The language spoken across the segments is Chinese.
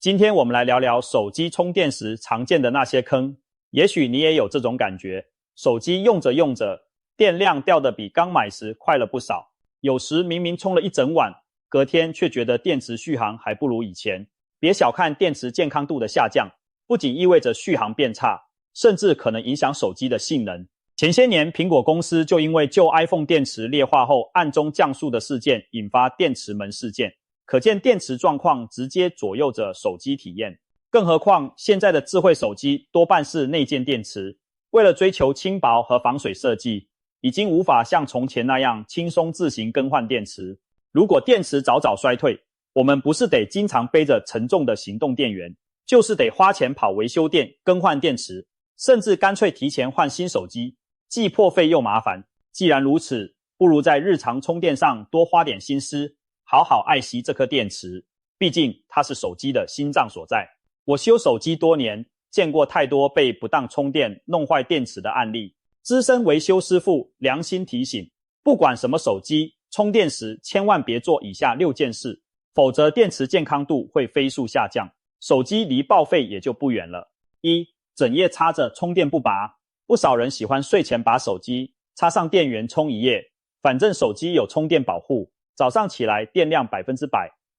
今天我们来聊聊手机充电时常见的那些坑。也许你也有这种感觉，手机用着用着，电量掉得比刚买时快了不少。有时明明充了一整晚，隔天却觉得电池续航还不如以前。别小看电池健康度的下降，不仅意味着续航变差，甚至可能影响手机的性能。前些年，苹果公司就因为旧 iPhone 电池劣化后暗中降速的事件，引发电池门事件。可见电池状况直接左右着手机体验。更何况现在的智慧手机多半是内建电池，为了追求轻薄和防水设计，已经无法像从前那样轻松自行更换电池。如果电池早早衰退，我们不是得经常背着沉重的行动电源，就是得花钱跑维修店更换电池，甚至干脆提前换新手机，既破费又麻烦。既然如此，不如在日常充电上多花点心思，好好爱惜这颗电池，毕竟它是手机的心脏所在。我修手机多年，见过太多被不当充电弄坏电池的案例。资深维修师傅良心提醒，不管什么手机，充电时千万别做以下6件事，否则电池健康度会飞速下降，手机离报废也就不远了。1. 整夜插着充电不拔。不少人喜欢睡前把手机插上电源充一夜，反正手机有充电保护，早上起来电量100%，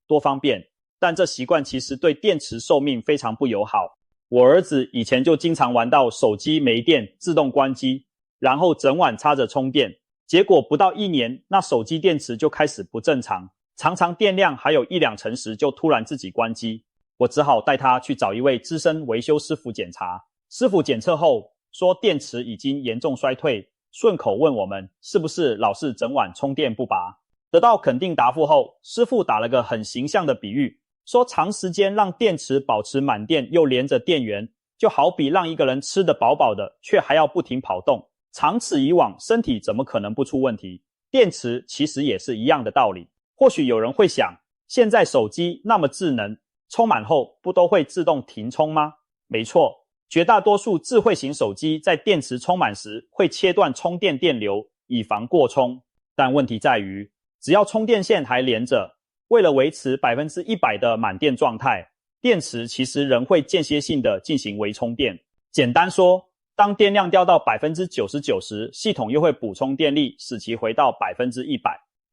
多方便。但这习惯其实对电池寿命非常不友好。我儿子以前就经常玩到手机没电自动关机，然后整晚插着充电，结果不到1年，那手机电池就开始不正常，常常电量还有1-2成时就突然自己关机。我只好带他去找一位资深维修师傅检查。师傅检测后说电池已经严重衰退，顺口问我们是不是老是整晚充电不拔。得到肯定答复后，师傅打了个很形象的比喻，说长时间让电池保持满电又连着电源，就好比让一个人吃得饱饱的，却还要不停跑动，长此以往，身体怎么可能不出问题？电池其实也是一样的道理。或许有人会想，现在手机那么智能，充满后不都会自动停充吗？没错，绝大多数智慧型手机在电池充满时会切断充电电流，以防过充。但问题在于，只要充电线还连着，为了维持100%的满电状态，电池其实仍会间歇性的进行微充电。简单说，当电量掉到99%时，系统又会补充电力，使其回到100%。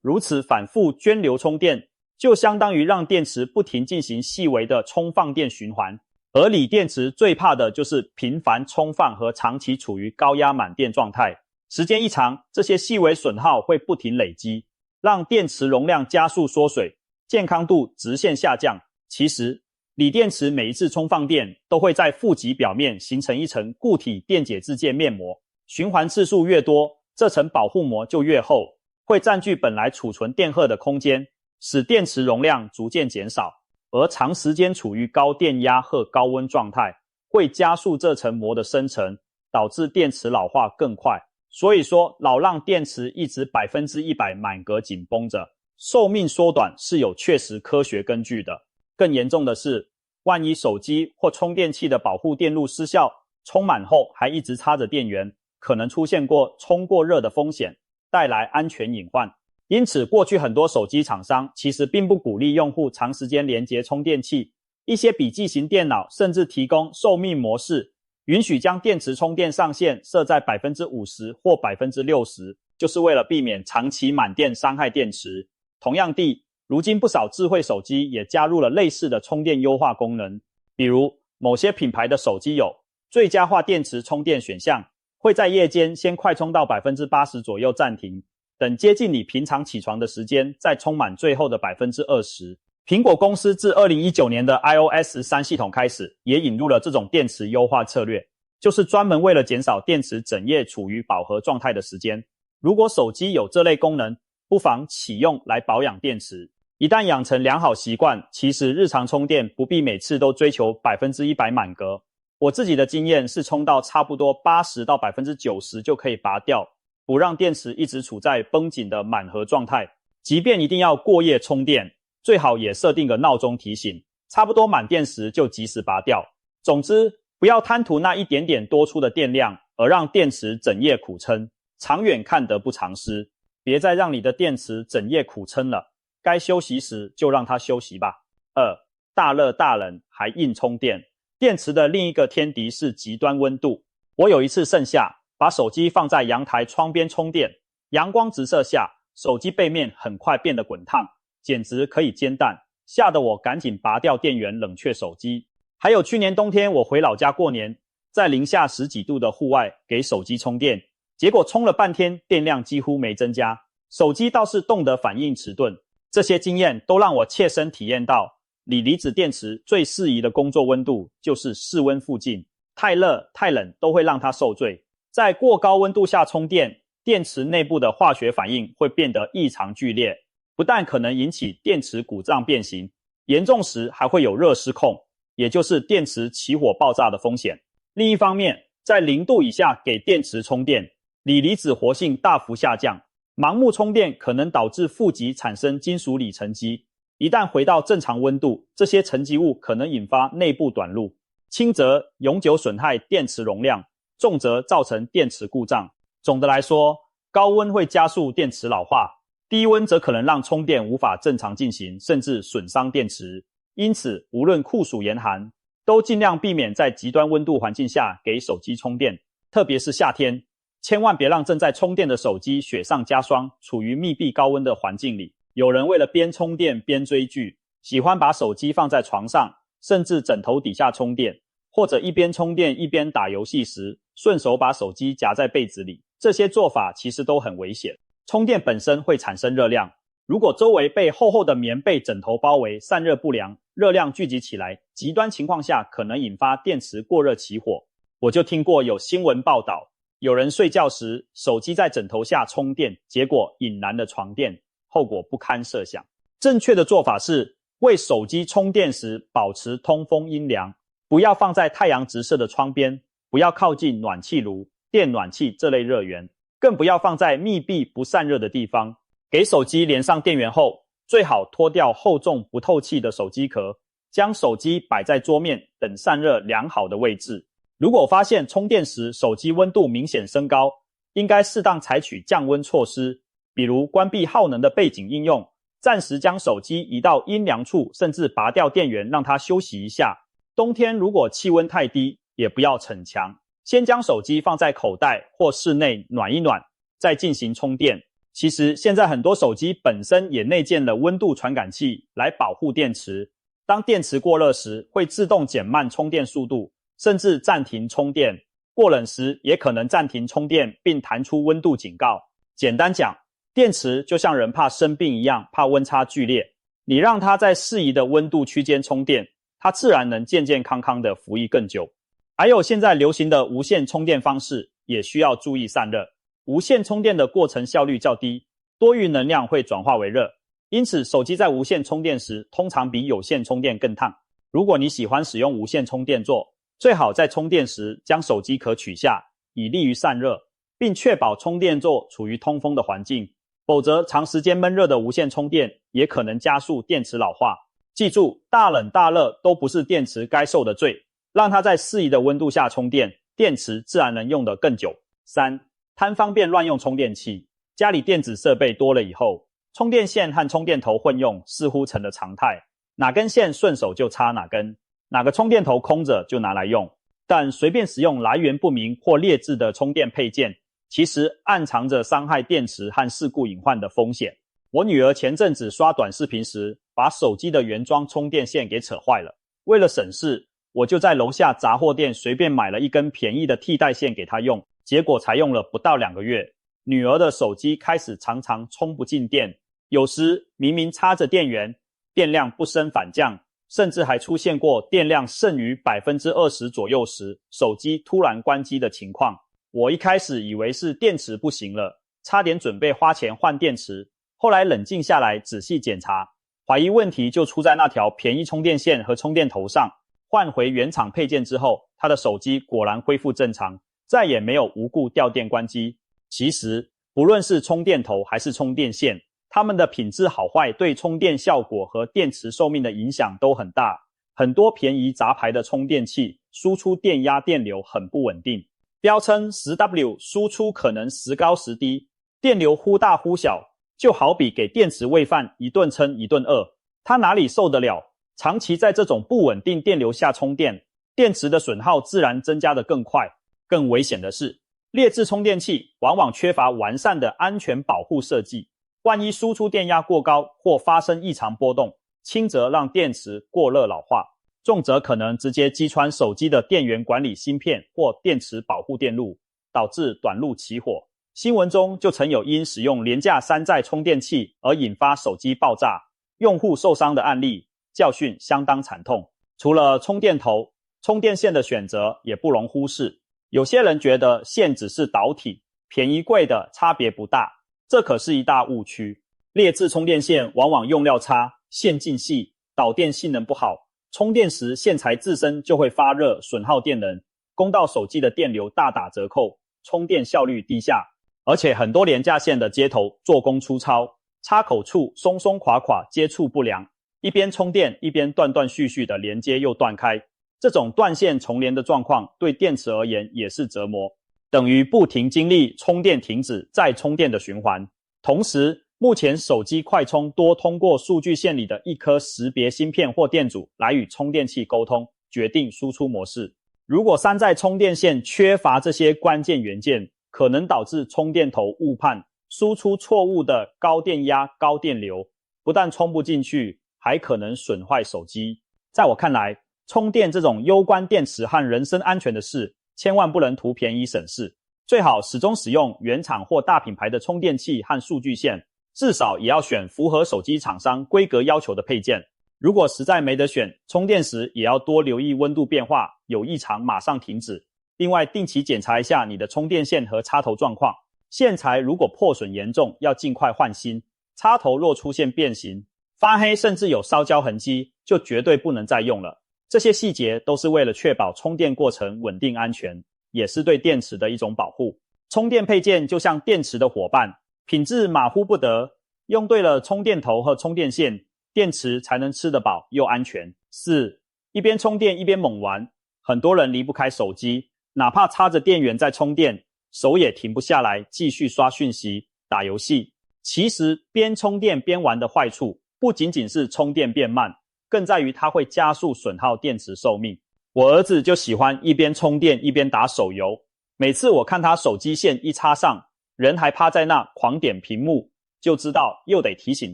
如此反复涓流充电，就相当于让电池不停进行细微的充放电循环。而锂电池最怕的就是频繁充放和长期处于高压满电状态，时间一长，这些细微损耗会不停累积，让电池容量加速缩水，健康度直线下降。其实，锂电池每一次充放电都会在负极表面形成一层固体电解质界面膜，循环次数越多，这层保护膜就越厚，会占据本来储存电荷的空间，使电池容量逐渐减少。而长时间处于高电压和高温状态，会加速这层膜的生成，导致电池老化更快。所以说，老让电池一直100%满格紧绷着，寿命缩短是有确实科学根据的。更严重的是，万一手机或充电器的保护电路失效，充满后还一直插着电源，可能出现过充过热的风险，带来安全隐患。因此，过去很多手机厂商其实并不鼓励用户长时间连接充电器，一些笔记型电脑甚至提供寿命模式，允许将电池充电上限设在 50% 或 60%， 就是为了避免长期满电伤害电池。同样地，如今不少智慧手机也加入了类似的充电优化功能，比如某些品牌的手机有最佳化电池充电选项，会在夜间先快充到 80% 左右暂停，等接近你平常起床的时间再充满最后的 20%。 苹果公司自2019年的 iOS 13系统开始，也引入了这种电池优化策略，就是专门为了减少电池整夜处于饱和状态的时间。如果手机有这类功能，不妨启用来保养电池。一旦养成良好习惯，其实日常充电不必每次都追求 100% 满格。我自己的经验是充到差不多80%到 90% 就可以拔掉，不让电池一直处在绷紧的满盒状态。即便一定要过夜充电，最好也设定个闹钟提醒，差不多满电时就及时拔掉。总之，不要贪图那一点点多出的电量，而让电池整夜苦撑，长远看得不偿失。别再让你的电池整夜苦撑了，该休息时就让它休息吧。2. 大热大冷还硬充电。电池的另一个天敌是极端温度。我有一次盛夏，把手机放在阳台窗边充电，阳光直射下，手机背面很快变得滚烫，简直可以煎蛋，吓得我赶紧拔掉电源冷却手机。还有去年冬天我回老家过年，在零下10几度的户外给手机充电，结果充了半天电量几乎没增加，手机倒是冻得反应迟钝。这些经验都让我切身体验到，锂离子电池最适宜的工作温度就是室温附近，太热太冷都会让它受罪。在过高温度下充电，电池内部的化学反应会变得异常剧烈，不但可能引起电池鼓胀变形，严重时还会有热失控，也就是电池起火爆炸的风险。另一方面，在0度以下给电池充电，锂离子活性大幅下降，盲目充电可能导致负极产生金属锂沉积，一旦回到正常温度，这些沉积物可能引发内部短路，轻则永久损害电池容量，重则造成电池故障。总的来说，高温会加速电池老化，低温则可能让充电无法正常进行，甚至损伤电池。因此，无论酷暑严寒，都尽量避免在极端温度环境下给手机充电，特别是夏天，千万别让正在充电的手机雪上加霜，处于密闭高温的环境里。有人为了边充电边追剧，喜欢把手机放在床上，甚至枕头底下充电，或者一边充电一边打游戏时，顺手把手机夹在被子里。这些做法其实都很危险。充电本身会产生热量，如果周围被厚厚的棉被枕头包围，散热不良，热量聚集起来，极端情况下可能引发电池过热起火。我就听过有新闻报道，有人睡觉时手机在枕头下充电，结果引燃了床垫，后果不堪设想。正确的做法是为手机充电时保持通风阴凉，不要放在太阳直射的窗边，不要靠近暖气炉、电暖气这类热源，更不要放在密闭不散热的地方。给手机连上电源后，最好脱掉厚重不透气的手机壳，将手机摆在桌面等散热良好的位置。如果发现充电时手机温度明显升高，应该适当采取降温措施，比如关闭耗能的背景应用，暂时将手机移到阴凉处，甚至拔掉电源让它休息一下。冬天如果气温太低，也不要逞强，先将手机放在口袋或室内暖一暖，再进行充电。其实现在很多手机本身也内建了温度传感器来保护电池，当电池过热时会自动减慢充电速度，甚至暂停充电，过冷时也可能暂停充电并弹出温度警告。简单讲，电池就像人怕生病一样，怕温差剧烈，你让它在适宜的温度区间充电，它自然能健健康康的服役更久。还有现在流行的无线充电方式也需要注意散热，无线充电的过程效率较低，多余能量会转化为热，因此手机在无线充电时通常比有线充电更烫。如果你喜欢使用无线充电座，最好在充电时将手机壳取下，以利于散热，并确保充电座处于通风的环境，否则长时间闷热的无线充电也可能加速电池老化。记住，大冷大热都不是电池该受的罪，让它在适宜的温度下充电，电池自然能用得更久。3. 贪方便乱用充电器。家里电子设备多了以后，充电线和充电头混用似乎成了常态，哪根线顺手就插哪根，哪个充电头空着就拿来用。但随便使用来源不明或劣质的充电配件，其实暗藏着伤害电池和事故隐患的风险。我女儿前阵子刷短视频时，把手机的原装充电线给扯坏了，为了省事，我就在楼下杂货店随便买了一根便宜的替代线给她用，结果才用了不到2个月，女儿的手机开始常常充不进电，有时明明插着电源，电量不升反降，甚至还出现过电量剩余 20% 左右时，手机突然关机的情况。我一开始以为是电池不行了，差点准备花钱换电池，后来冷静下来仔细检查，怀疑问题就出在那条便宜充电线和充电头上。换回原厂配件之后，她的手机果然恢复正常，再也没有无故掉电关机。其实不论是充电头还是充电线，它们的品质好坏对充电效果和电池寿命的影响都很大。很多便宜杂牌的充电器输出电压电流很不稳定，标称 10W 输出可能时高时低，电流忽大忽小，就好比给电池喂饭一顿撑一顿饿，它哪里受得了？长期在这种不稳定电流下充电，电池的损耗自然增加得更快。更危险的是，劣质充电器往往缺乏完善的安全保护设计，万一输出电压过高或发生异常波动，轻则让电池过热老化，重则可能直接击穿手机的电源管理芯片或电池保护电路，导致短路起火。新闻中就曾有因使用廉价山寨充电器而引发手机爆炸、用户受伤的案例，教训相当惨痛。除了充电头，充电线的选择也不容忽视。有些人觉得线只是导体，便宜贵的差别不大，这可是一大误区。劣质充电线往往用料差，线径细，导电性能不好，充电时线材自身就会发热，损耗电能，供到手机的电流大打折扣，充电效率低下。而且很多廉价线的接头做工粗糙，插口处松松垮垮，接触不良，一边充电一边断断续续的连接又断开。这种断线重连的状况对电池而言也是折磨，等于不停经历充电停止再充电的循环。同时，目前手机快充多通过数据线里的一颗识别芯片或电阻来与充电器沟通，决定输出模式。如果山寨充电线缺乏这些关键元件，可能导致充电头误判，输出错误的高电压、高电流，不但充不进去，还可能损坏手机。在我看来，充电这种攸关电池和人身安全的事，千万不能图便宜省事，最好始终使用原厂或大品牌的充电器和数据线，至少也要选符合手机厂商规格要求的配件。如果实在没得选，充电时也要多留意温度变化，有异常马上停止。另外，定期检查一下你的充电线和插头状况，线材如果破损严重，要尽快换新。插头若出现变形、发黑甚至有烧焦痕迹，就绝对不能再用了。这些细节都是为了确保充电过程稳定安全，也是对电池的一种保护。充电配件就像电池的伙伴，品质马虎不得，用对了充电头和充电线，电池才能吃得饱又安全。4. 一边充电一边猛玩。很多人离不开手机，哪怕插着电源在充电，手也停不下来，继续刷讯息、打游戏。其实边充电边玩的坏处，不仅仅是充电变慢，更在于它会加速损耗电池寿命。我儿子就喜欢一边充电一边打手游，每次我看他手机线一插上，人还趴在那狂点屏幕，就知道又得提醒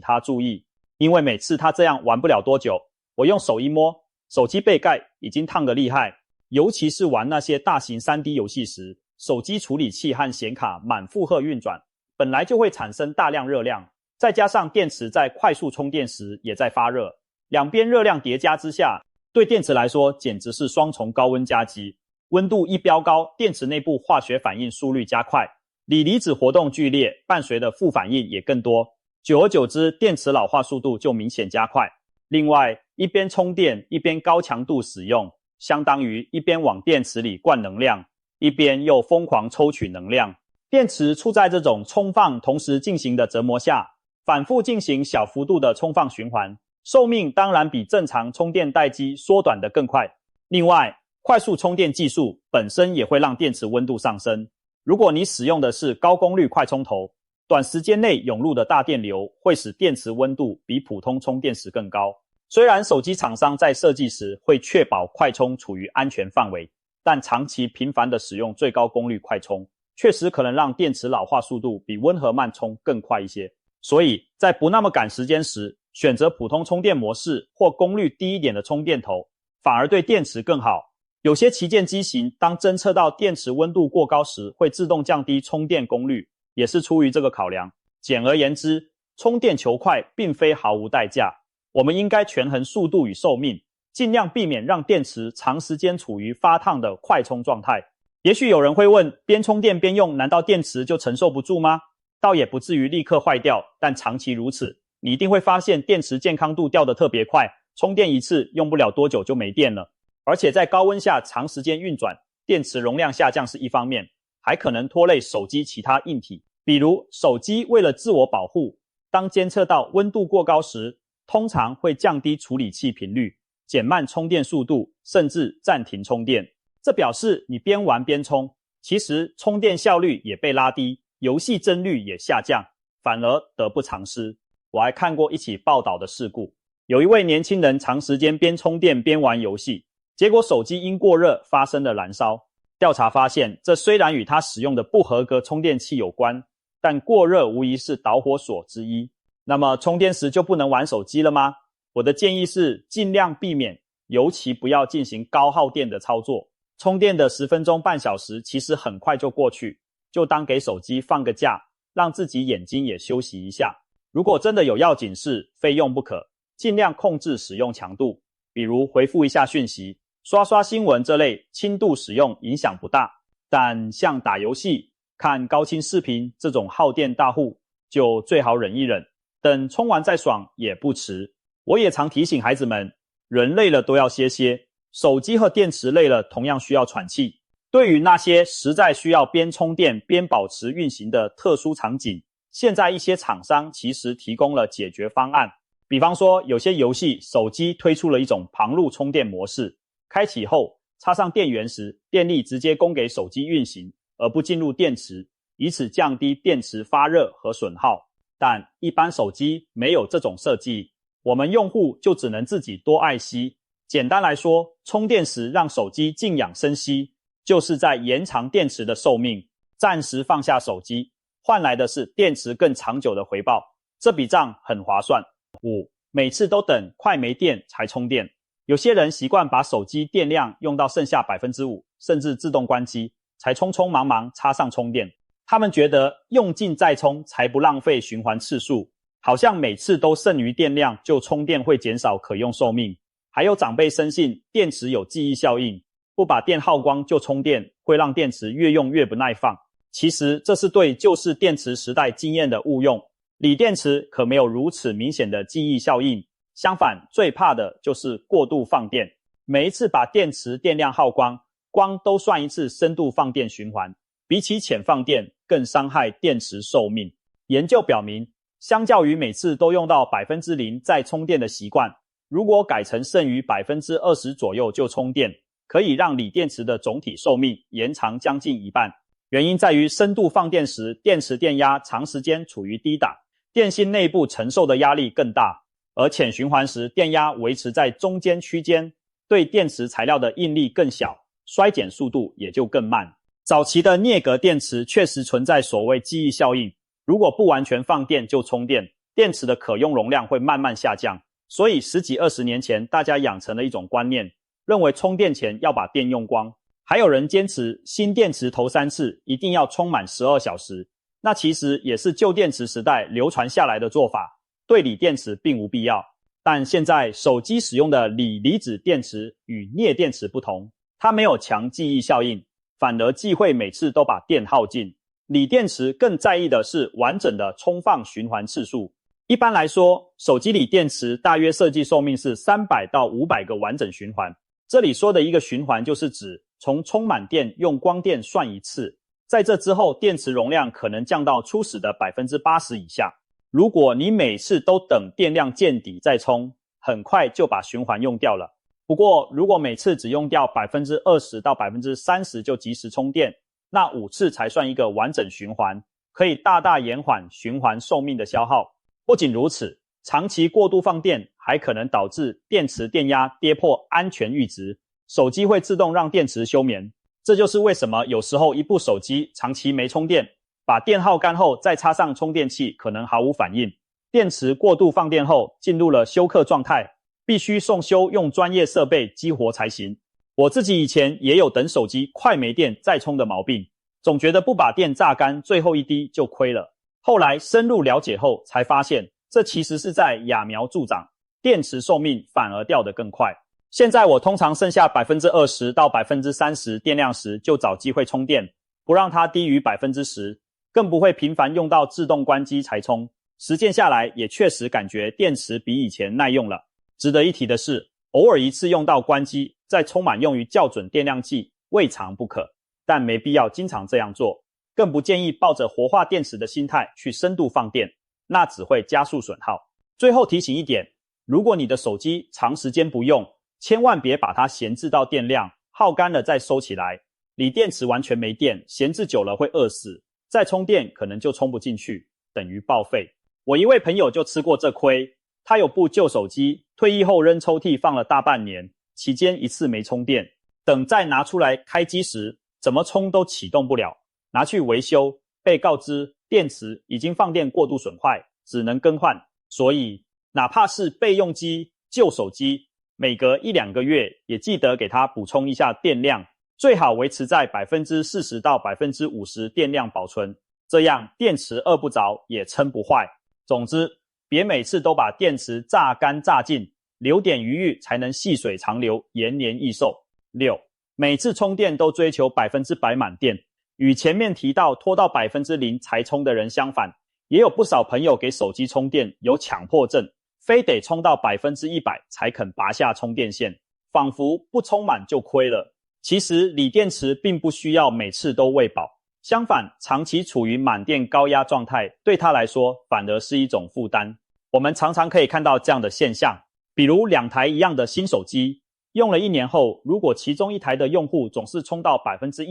他注意。因为每次他这样玩不了多久，我用手一摸，手机背盖已经烫得厉害。尤其是玩那些大型 3D 游戏时，手机处理器和显卡满负荷运转，本来就会产生大量热量，再加上电池在快速充电时也在发热，两边热量叠加之下，对电池来说简直是双重高温夹击。温度一飙高，电池内部化学反应速率加快，锂离子活动剧烈，伴随的负反应也更多，久而久之，电池老化速度就明显加快。另外，一边充电一边高强度使用，相当于一边往电池里灌能量，一边又疯狂抽取能量。电池处在这种充放同时进行的折磨下，反复进行小幅度的充放循环，寿命当然比正常充电待机缩短得更快。另外，快速充电技术本身也会让电池温度上升。如果你使用的是高功率快充头，短时间内涌入的大电流会使电池温度比普通充电时更高。虽然手机厂商在设计时会确保快充处于安全范围，但长期频繁的使用最高功率快充，确实可能让电池老化速度比温和慢充更快一些。所以在不那么赶时间时，选择普通充电模式或功率低一点的充电头，反而对电池更好。有些旗舰机型当侦测到电池温度过高时，会自动降低充电功率，也是出于这个考量。简而言之，充电求快并非毫无代价，我们应该权衡速度与寿命，尽量避免让电池长时间处于发烫的快充状态。也许有人会问，边充电边用，难道电池就承受不住吗？倒也不至于立刻坏掉，但长期如此，你一定会发现电池健康度掉得特别快，充电一次用不了多久就没电了。而且在高温下长时间运转，电池容量下降是一方面，还可能拖累手机其他硬体。比如手机为了自我保护，当监测到温度过高时，通常会降低处理器频率，减慢充电速度，甚至暂停充电。这表示你边玩边充，其实充电效率也被拉低，游戏帧率也下降，反而得不偿失。我还看过一起报道的事故，有一位年轻人长时间边充电边玩游戏，结果手机因过热发生了燃烧。调查发现，这虽然与他使用的不合格充电器有关，但过热无疑是导火索之一。那么充电时就不能玩手机了吗？我的建议是尽量避免，尤其不要进行高耗电的操作。充电的10分钟半小时其实很快就过去，就当给手机放个假，让自己眼睛也休息一下。如果真的有要紧事，非用不可，尽量控制使用强度，比如回复一下讯息，刷刷新闻这类轻度使用影响不大。但像打游戏、看高清视频这种耗电大户，就最好忍一忍，等充完再爽也不迟。我也常提醒孩子们，人累了都要歇歇，手机和电池累了同样需要喘气。对于那些实在需要边充电边保持运行的特殊场景，现在一些厂商其实提供了解决方案。比方说，有些游戏手机推出了一种旁路充电模式，开启后插上电源时，电力直接供给手机运行，而不进入电池，以此降低电池发热和损耗。但一般手机没有这种设计，我们用户就只能自己多爱惜。简单来说，充电时让手机静养生息，就是在延长电池的寿命，暂时放下手机，换来的是电池更长久的回报，这笔账很划算。5. 每次都等快没电才充电。有些人习惯把手机电量用到剩下 5%， 甚至自动关机，才匆匆忙忙插上充电。他们觉得用尽再充才不浪费循环次数，好像每次都剩余电量就充电会减少可用寿命。还有长辈深信电池有记忆效应，不把电耗光就充电，会让电池越用越不耐放。其实这是对旧式电池时代经验的误用，锂电池可没有如此明显的记忆效应。相反，最怕的就是过度放电。每一次把电池电量耗光，光都算一次深度放电循环，比起浅放电更伤害电池寿命。研究表明，相较于每次都用到 0% 再充电的习惯，如果改成剩余 20% 左右就充电，可以让锂电池的总体寿命延长将近一半。原因在于深度放电时，电池电压长时间处于低档，电芯内部承受的压力更大，而浅循环时电压维持在中间区间，对电池材料的应力更小，衰减速度也就更慢。早期的镍镉电池确实存在所谓记忆效应，如果不完全放电就充电，电池的可用容量会慢慢下降。所以10几20年前，大家养成了一种观念，认为充电前要把电用光。还有人坚持新电池头3次一定要充满12小时，那其实也是旧电池时代流传下来的做法，对锂电池并无必要。但现在手机使用的锂离子电池与镍电池不同，它没有强记忆效应，反而忌讳每次都把电耗尽。锂电池更在意的是完整的充放循环次数。一般来说，手机锂电池大约设计寿命是300到500个完整循环。这里说的一个循环就是指从充满电用光电算一次，在这之后电池容量可能降到初始的 80% 以下。如果你每次都等电量见底再充，很快就把循环用掉了。不过如果每次只用掉 20% 到 30% 就及时充电，那5次才算一个完整循环，可以大大延缓循环寿命的消耗。不仅如此，长期过度放电还可能导致电池电压跌破安全阈值，手机会自动让电池休眠。这就是为什么有时候一部手机长期没充电，把电耗干后再插上充电器可能毫无反应。电池过度放电后进入了休克状态，必须送修用专业设备激活才行。我自己以前也有等手机快没电再充的毛病，总觉得不把电榨干最后一滴就亏了。后来深入了解后才发现，这其实是在揠苗助长，电池寿命反而掉得更快。现在我通常剩下 20% 到 30% 电量时就找机会充电，不让它低于 10%， 更不会频繁用到自动关机才充。实践下来也确实感觉电池比以前耐用了。值得一提的是，偶尔一次用到关机再充满用于校准电量计未尝不可，但没必要经常这样做，更不建议抱着活化电池的心态去深度放电，那只会加速损耗。最后提醒一点，如果你的手机长时间不用，千万别把它闲置到电量耗干了再收起来。锂电池完全没电，闲置久了会饿死，再充电可能就充不进去，等于报废。我一位朋友就吃过这亏，他有部旧手机，退役后扔抽屉放了大半年，期间一次没充电，等再拿出来开机时，怎么充都启动不了，拿去维修，被告知电池已经放电过度损坏，只能更换。所以哪怕是备用机、旧手机，每隔1-2个月也记得给它补充一下电量，最好维持在 40% 到 50% 电量保存，这样电池饿不着也撑不坏。总之，别每次都把电池榨干榨尽，留点余裕才能细水长流，延年益寿。6. 每次充电都追求100%满电，与前面提到拖到 0% 才充的人相反，也有不少朋友给手机充电有强迫症，非得充到 100% 才肯拔下充电线，仿佛不充满就亏了。其实锂电池并不需要每次都喂饱，相反，长期处于满电高压状态，对它来说反而是一种负担。我们常常可以看到这样的现象，比如2台一样的新手机，用了1年后，如果其中一台的用户总是充到 100%，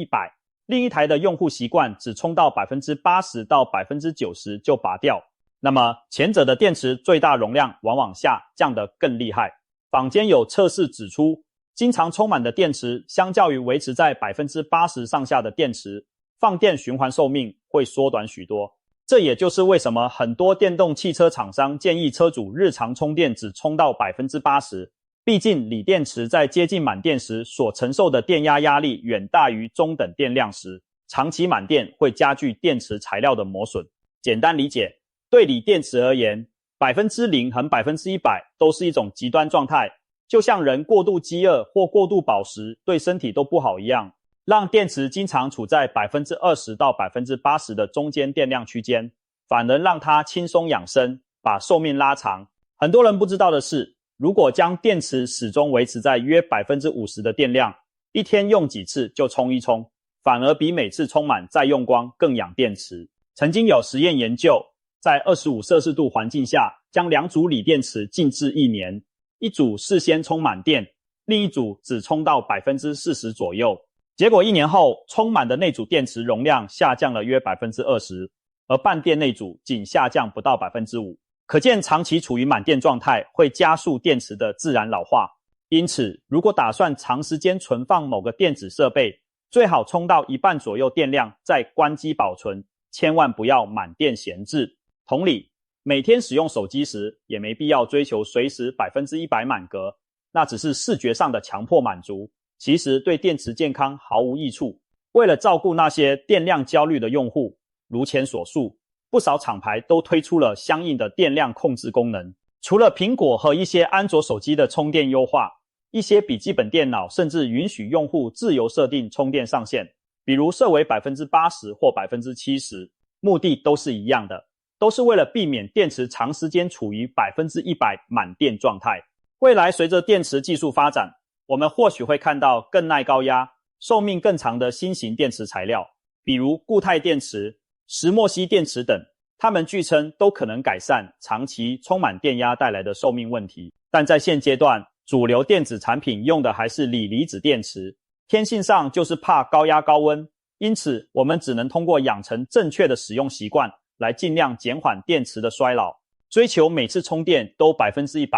另一台的用户习惯只充到 80% 到 90% 就拔掉，那么前者的电池最大容量往往下降得更厉害。坊间有测试指出，经常充满的电池相较于维持在 80% 上下的电池，放电循环寿命会缩短许多。这也就是为什么很多电动汽车厂商建议车主日常充电只充到 80%， 毕竟锂电池在接近满电时所承受的电压压力远大于中等电量时，长期满电会加剧电池材料的磨损。简单理解，对锂电池而言， 0% 和 100% 都是一种极端状态，就像人过度饥饿或过度饱食对身体都不好一样。让电池经常处在 20% 到 80% 的中间电量区间，反而让它轻松养生，把寿命拉长。很多人不知道的是，如果将电池始终维持在约 50% 的电量，一天用几次就充一充，反而比每次充满再用光更养电池。曾经有实验研究，在25摄氏度环境下，将2组锂电池静置1年，一组事先充满电，另一组只充到 40% 左右。结果1年后，充满的那组电池容量下降了约 20%， 而半电那组仅下降不到 5%。 可见长期处于满电状态会加速电池的自然老化。因此，如果打算长时间存放某个电子设备，最好充到一半左右电量再关机保存，千万不要满电闲置。同理，每天使用手机时，也没必要追求随时 100% 满格，那只是视觉上的强迫满足，其实对电池健康毫无益处。为了照顾那些电量焦虑的用户，如前所述，不少厂牌都推出了相应的电量控制功能。除了苹果和一些安卓手机的充电优化，一些笔记本电脑甚至允许用户自由设定充电上限，比如设为 80% 或 70%， 目的都是一样的，都是为了避免电池长时间处于 100% 满电状态。未来随着电池技术发展，我们或许会看到更耐高压、寿命更长的新型电池材料，比如固态电池、石墨烯电池等，它们据称都可能改善长期充满电压带来的寿命问题。但在现阶段，主流电子产品用的还是锂离子电池，天性上就是怕高压高温，因此我们只能通过养成正确的使用习惯来尽量减缓电池的衰老。追求每次充电都 100%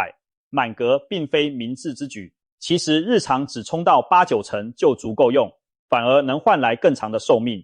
满格并非明智之举，其实日常只充到8-9成就足够用，反而能换来更长的寿命。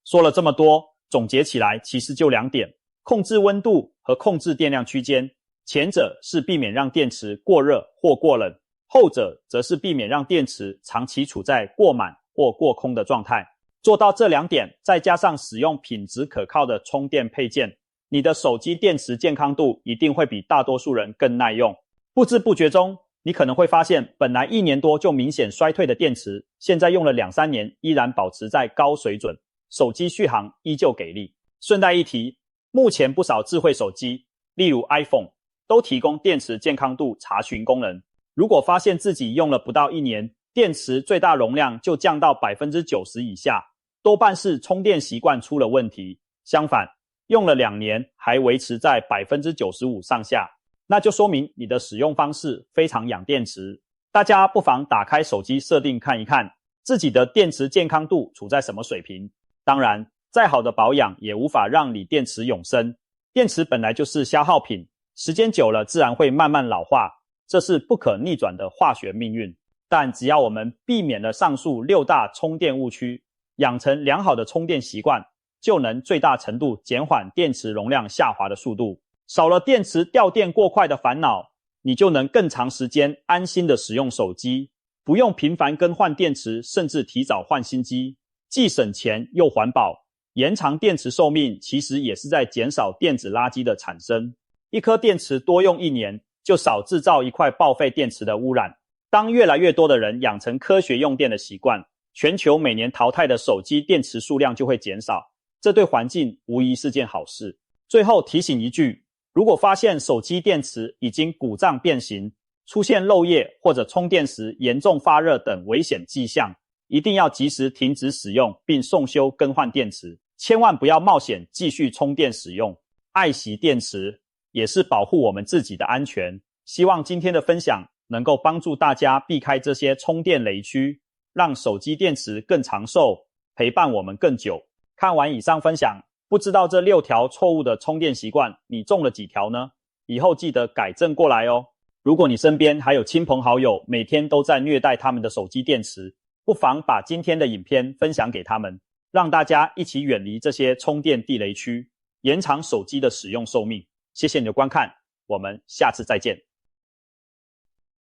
说了这么多，总结起来其实就2点：控制温度和控制电量区间。前者是避免让电池过热或过冷，后者则是避免让电池长期处在过满或过空的状态。做到这2点，再加上使用品质可靠的充电配件，你的手机电池健康度一定会比大多数人更耐用。不知不觉中，你可能会发现本来1年多就明显衰退的电池，现在用了2-3年依然保持在高水准，手机续航依旧给力。顺带一提，目前不少智慧手机，例如 iPhone， 都提供电池健康度查询功能。如果发现自己用了不到1年，电池最大容量就降到 90% 以下，多半是充电习惯出了问题。相反，用了2年还维持在 95% 上下，那就说明你的使用方式非常养电池。大家不妨打开手机设定看一看，自己的电池健康度处在什么水平。当然，再好的保养也无法让锂电池永生，电池本来就是消耗品，时间久了自然会慢慢老化，这是不可逆转的化学命运。但只要我们避免了上述6大充电误区，养成良好的充电习惯，就能最大程度减缓电池容量下滑的速度，少了电池掉电过快的烦恼，你就能更长时间安心的使用手机，不用频繁更换电池，甚至提早换新机，既省钱又环保。延长电池寿命其实也是在减少电子垃圾的产生，一颗电池多用1年，就少制造一块报废电池的污染。当越来越多的人养成科学用电的习惯，全球每年淘汰的手机电池数量就会减少，这对环境无疑是件好事。最后提醒一句，如果发现手机电池已经鼓胀变形，出现漏液或者充电时严重发热等危险迹象，一定要及时停止使用并送修更换电池，千万不要冒险继续充电使用。爱惜电池也是保护我们自己的安全。希望今天的分享能够帮助大家避开这些充电雷区，让手机电池更长寿，陪伴我们更久。看完以上分享，不知道这6条错误的充电习惯你中了几条呢？以后记得改正过来哦。如果你身边还有亲朋好友每天都在虐待他们的手机电池，不妨把今天的影片分享给他们，让大家一起远离这些充电地雷区，延长手机的使用寿命。谢谢你的观看，我们下次再见。